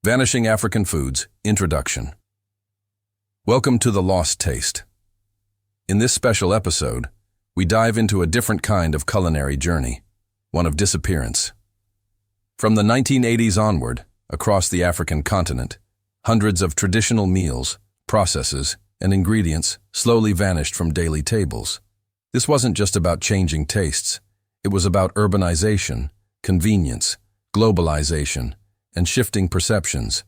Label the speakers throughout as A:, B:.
A: Vanishing African Foods, Introduction. Welcome to The Lost Taste. In this special episode, we dive into a different kind of culinary journey, one of disappearance. From the 1980s onward, across the African continent, hundreds of traditional meals, processes, and ingredients slowly vanished from daily tables. This wasn't just about changing tastes. It was about urbanization, convenience, globalization, and shifting perceptions.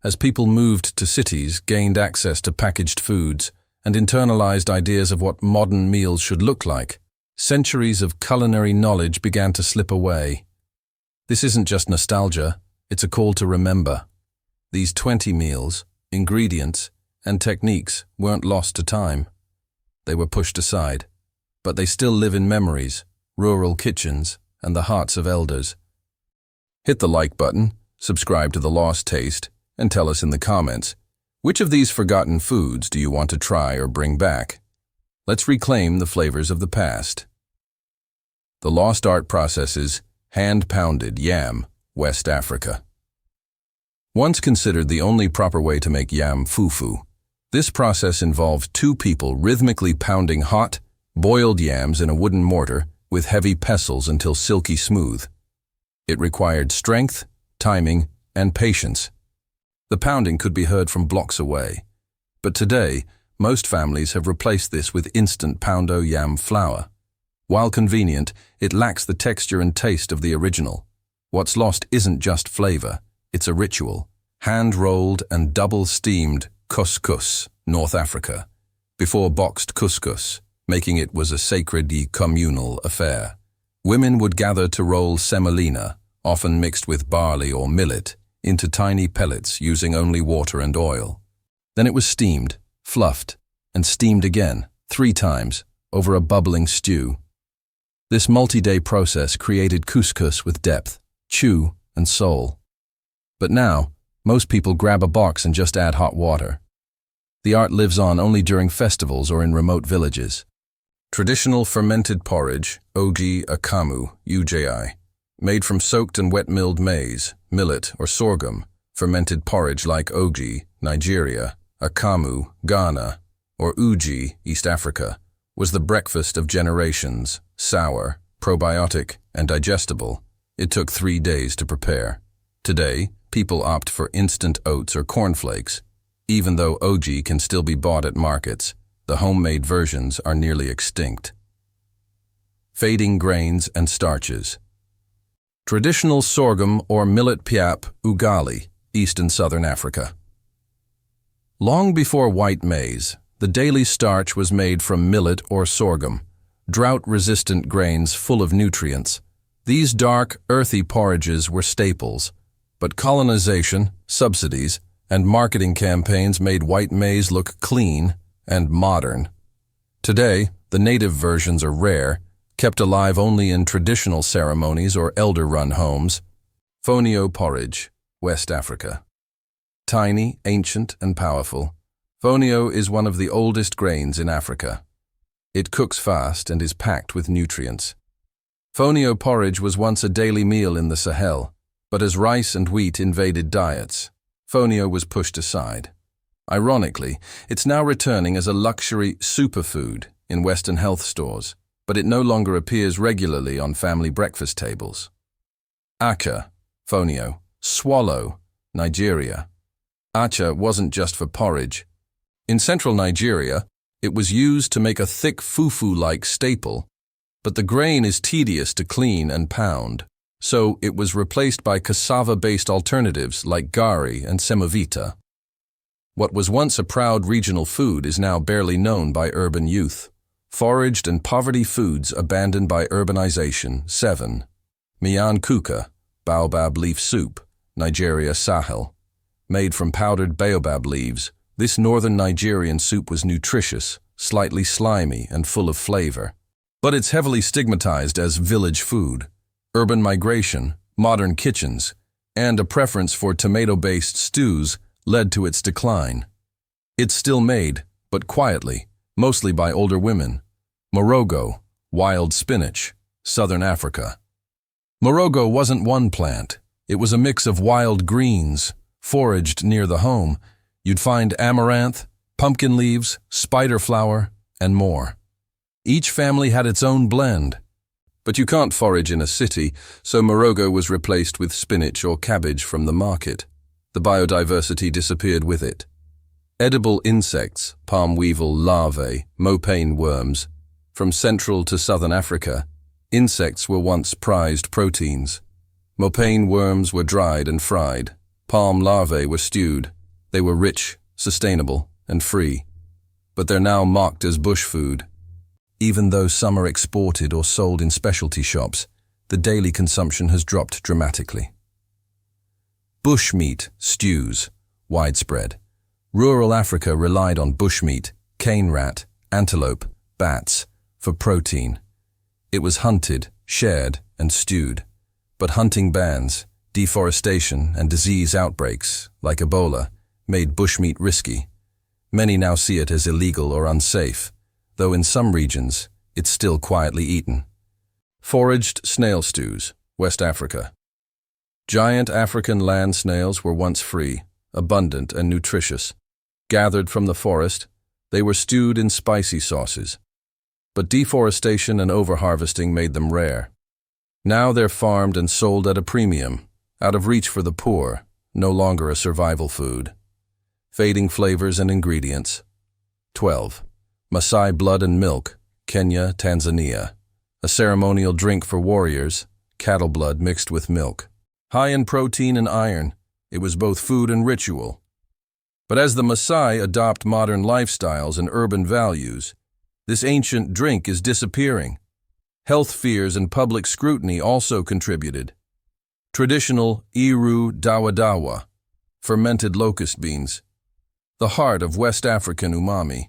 A: As people moved to cities, gained access to packaged foods, and internalized ideas of what modern meals should look like, centuries of culinary knowledge began to slip away. This isn't just nostalgia, it's a call to remember. These 20 meals, ingredients, and techniques weren't lost to time. They were pushed aside, but they still live in memories, rural kitchens, and the hearts of elders. Hit the like button, subscribe to The Lost Taste, and tell us in the comments, which of these forgotten foods do you want to try or bring back? Let's reclaim the flavors of the past. The lost art processes, hand-pounded yam, West Africa. Once considered the only proper way to make yam fufu, this process involved two people rhythmically pounding hot, boiled yams in a wooden mortar with heavy pestles until silky smooth. It required strength, timing, and patience. The pounding could be heard from blocks away. But today, most families have replaced this with instant poundo yam flour. While convenient, it lacks the texture and taste of the original. What's lost isn't just flavor, it's a ritual. Hand-rolled and double-steamed couscous, North Africa, before boxed couscous, making it was a sacred communal affair. Women would gather to roll semolina, often mixed with barley or millet, into tiny pellets using only water and oil. Then it was steamed, fluffed, and steamed again, 3 times, over a bubbling stew. This multi-day process created couscous with depth, chew, and soul. But now, most people grab a box and just add hot water. The art lives on only during festivals or in remote villages. Traditional fermented porridge, ogi akamu, uji, made from soaked and wet-milled maize, millet, or sorghum, fermented porridge like ogi, Nigeria, akamu, Ghana, or uji, East Africa, was the breakfast of generations, sour, probiotic, and digestible. It took 3 days to prepare. Today, people opt for instant oats or cornflakes. Even though ogi can still be bought at markets, the homemade versions are nearly extinct. Fading grains and starches. Traditional sorghum or millet piap, ugali, East and Southern Africa. Long before white maize, the daily starch was made from millet or sorghum, drought-resistant grains full of nutrients. These dark, earthy porridges were staples, but colonization, subsidies, and marketing campaigns made white maize look clean and modern. Today, the native versions are rare, kept alive only in traditional ceremonies or elder-run homes. Fonio porridge, West Africa. Tiny, ancient, and powerful, fonio is one of the oldest grains in Africa. It cooks fast and is packed with nutrients. Fonio porridge was once a daily meal in the Sahel, but as rice and wheat invaded diets, fonio was pushed aside. Ironically, it's now returning as a luxury superfood in Western health stores, but it no longer appears regularly on family breakfast tables. Acha, fonio, swallow, Nigeria. Acha wasn't just for porridge. In central Nigeria, it was used to make a thick fufu-like staple, but the grain is tedious to clean and pound, so it was replaced by cassava-based alternatives like gari and semovita. What was once a proud regional food is now barely known by urban youth. Foraged and poverty foods abandoned by urbanization. 7. Miyan kuka, baobab leaf soup, Nigeria Sahel. Made from powdered baobab leaves, this northern Nigerian soup was nutritious, slightly slimy, and full of flavor. But it's heavily stigmatized as village food. Urban migration, modern kitchens, and a preference for tomato-based stews led to its decline. It's still made, but quietly, mostly by older women. Morogo, wild spinach, Southern Africa. Morogo wasn't one plant. It was a mix of wild greens, foraged near the home, you'd find amaranth, pumpkin leaves, spider flower, and more. Each family had its own blend. But you can't forage in a city, so morogo was replaced with spinach or cabbage from the market. The biodiversity disappeared with it. Edible insects, palm weevil larvae, mopane worms. From Central to Southern Africa, insects were once prized proteins. Mopane worms were dried and fried. Palm larvae were stewed. They were rich, sustainable, and free. But they're now mocked as bush food. Even though some are exported or sold in specialty shops, the daily consumption has dropped dramatically. Bushmeat stews, widespread. Rural Africa relied on bushmeat, cane rat, antelope, bats, for protein. It was hunted, shared, and stewed. But hunting bans, deforestation, and disease outbreaks, like Ebola, made bushmeat risky. Many now see it as illegal or unsafe, though in some regions, it's still quietly eaten. Foraged snail stews, West Africa. Giant African land snails were once free, abundant, and nutritious. Gathered from the forest, they were stewed in spicy sauces. But deforestation and overharvesting made them rare. Now they're farmed and sold at a premium, out of reach for the poor, no longer a survival food. Fading flavors and ingredients. 12. Maasai blood and milk, Kenya, Tanzania. A ceremonial drink for warriors, cattle blood mixed with milk. High in protein and iron, it was both food and ritual. But as the Maasai adopt modern lifestyles and urban values, this ancient drink is disappearing. Health fears and public scrutiny also contributed. Traditional Iru Dawa, fermented locust beans. The heart of West African umami.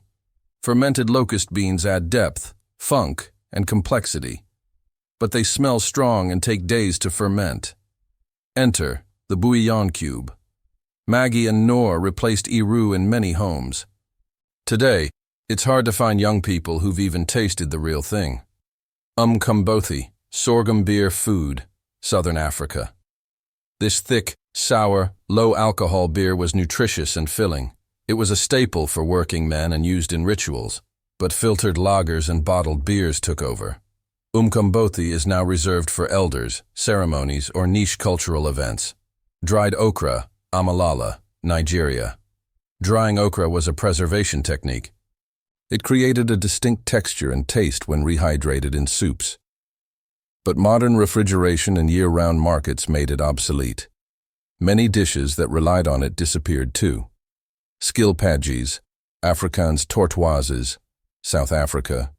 A: Fermented locust beans add depth, funk, and complexity. But they smell strong and take days to ferment. Enter the bouillon cube. Maggi and Knorr replaced Iru in many homes. Today, it's hard to find young people who've even tasted the real thing. Umkombothi, sorghum beer food, Southern Africa. This thick, sour, low-alcohol beer was nutritious and filling. It was a staple for working men and used in rituals, but filtered lagers and bottled beers took over. Umkombothi is now reserved for elders, ceremonies, or niche cultural events. Dried okra, Amalala, Nigeria. Drying okra was a preservation technique. It created a distinct texture and taste when rehydrated in soups. But modern refrigeration and year-round markets made it obsolete. Many dishes that relied on it disappeared too. Skilpadjies, Afrikaans tortoises, South Africa.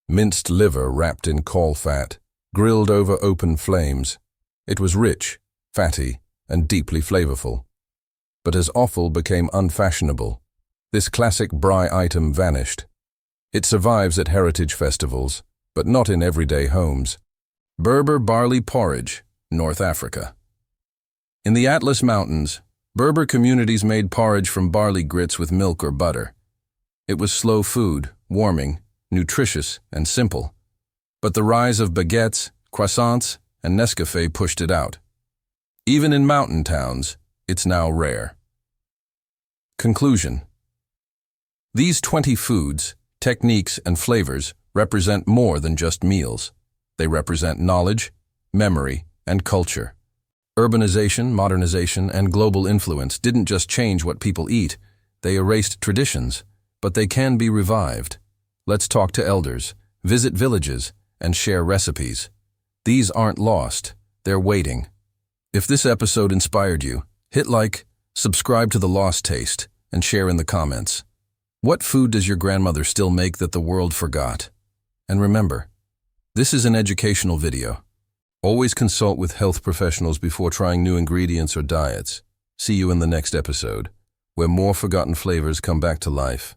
A: Minced liver wrapped in caul fat, grilled over open flames. It was rich, fatty, and deeply flavorful. But as offal became unfashionable, this classic braai item vanished. It survives at heritage festivals, but not in everyday homes. Berber barley porridge, North Africa. In the Atlas Mountains, Berber communities made porridge from barley grits with milk or butter. It was slow food, warming, nutritious, and simple. But the rise of baguettes, croissants, and Nescafé pushed it out. Even in mountain towns, it's now rare. Conclusion. These 20 foods, techniques, and flavors represent more than just meals. They represent knowledge, memory, and culture. Urbanization, modernization, and global influence didn't just change what people eat, they erased traditions, but they can be revived. Let's talk to elders, visit villages, and share recipes. These aren't lost, they're waiting. If this episode inspired you, hit like, subscribe to The Lost Taste, and share in the comments. What food does your grandmother still make that the world forgot? And remember, this is an educational video. Always consult with health professionals before trying new ingredients or diets. See you in the next episode, where more forgotten flavors come back to life.